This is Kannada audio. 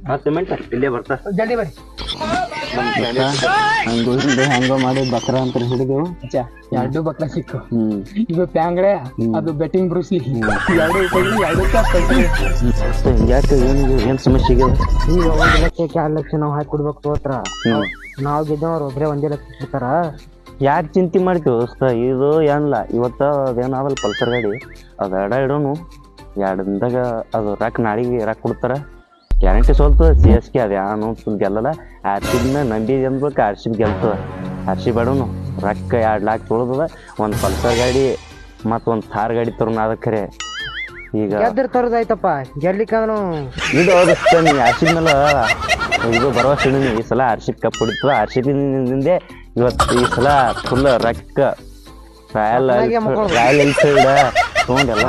10 ಮಿನಿಟ್ ಇಲ್ಲೇ ಬರ್ತಾ ಜಲ್ದಿ ಬರ್ರಿ. ಹಂಗ ಮಾಡಿ ಬಕ್ರ ಅಂತ ಹಿಡಿದು ಎರಡು ಬಕ್ರ ಸಿಕ್ಕು. ಇದು ಪ್ಯಾಂಗಡೆ, ಅದು ಬೆಟ್ಟಿಂಗ್ ಬ್ರೂಸ್ಲಿ. ಎರಡು ಯಾಕೆ ಏನ್ ಸಮಸ್ಯೆ ಈಗ 1 ಲಕ್ಷಕ್ಕೆ 2 ಲಕ್ಷ ನಾವ್ ಹಾಕಿ ಕೊಡ್ಬೇಕು ತೋತ್ರ. ನಾವ್ ಗೆದ್ದವ್ರು ಒಬ್ರೇ 1 ಲಕ್ಷ ಕೊಡ್ತಾರ. ಯಾಕೆ ಚಿಂತೆ ಮಾಡ್ತೀವಿ ದೋಸ್ತ? ಇದು ಏನಿಲ್ಲ, ಇವತ್ತ ಅದೇನಾವಲ್ಲ ಪಲ್ಸರ್ ಗಾಡಿ ಅದು ಇಡೋನು 2 ದಿನದಾಗ ಅದು ರೊಕ್ಕ ನಾಳೆಗೆ ರೊಕ್ಕ ಕೊಡ್ತಾರ. ಗ್ಯಾರಂಟಿ ಸೋಲ್ತದ. CSK ಅದು ಯಾನು ಗೆಲ್ಲಲ್ಲ. RCB ನಂಬಿದೆ ಅಂದ್ಬೇಕು, RCB ಗೆಲ್ತದ. RCB ಬೇಡನು ರೊಕ್ಕ 2 ಲಕ್ಷ ತೊಳ್ದದ. ಒಂದು ಪಲ್ಸರ್ ಗಾಡಿ ಮತ್ತು ಒಂದು ಥಾರ್ ಗಾಡಿ ತರೋಣ. ಅದಕ್ಕೆ ಈಗ ಗೆದ್ರ ತರದಾಯ್ತಪ್ಪ, ಗೆಲ್ಲಿಕಂದ್ರು ಇದು ಹೋಗಿಸ್ತ ನೀ RCB ಮೇಲೆ ಇದು ಭರವಸೆ ಇಡು. ಈ ಸಲ RCB ಕಪ್ ಹೊಡಿತದ. RCB ನಿಂದೆ ಇವತ್ತು ಈ ಸಲ ಫುಲ್ ರೊಕ್ಕ ರಾಯಲ್ ಎನ್ಫೀಲ್ಡ್ ತೊಗೊಂಡೆಲ್ಲ